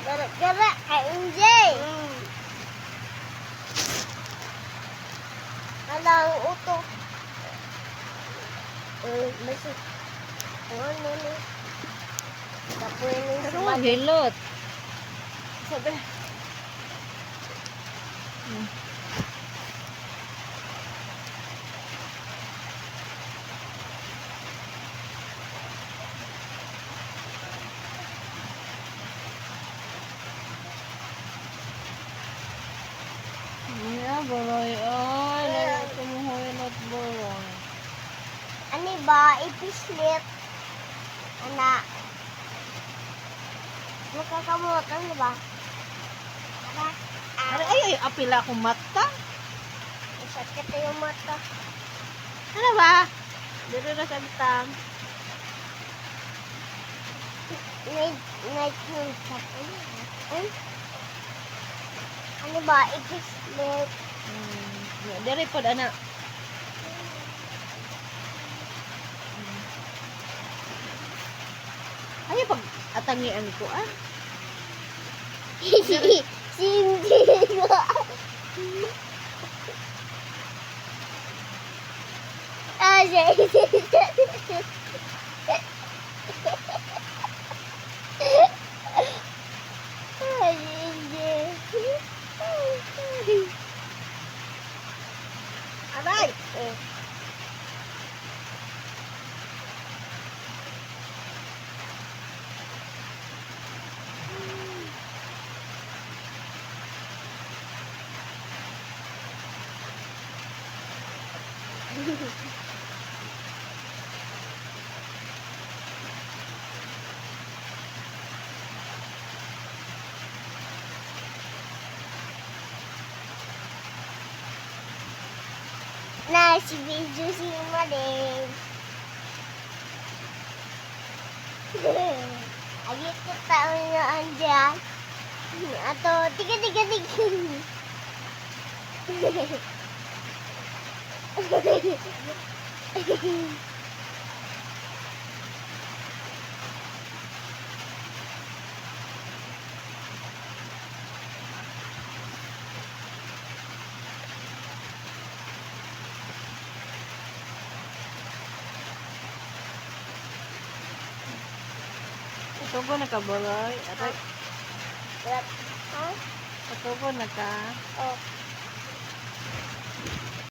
Gerak-gerak Kak MJ. Alang utuh. Masih. Oh, ini. Dapur ini Pero sebab hilot. sabi. Ya, boroy. Ay, lalo hilot boroy. Ani ba ipislit? Anak. Nakakamot ano ba? Anak. Ay, apila akong mata. Sakit yung mata. Ano ba? Dito na sa bitang. Night yung sakit. Ano ba ipislit? Dari po, anak. Ay, pag atangian ko, ah. Hindi ko. Aray! Nah, si video si Maden. Agit ko taon na andyan. Ato, tiga-tiga-tiga. Ito po nakabaloy. Aray, Ha? ito po naka. Oh.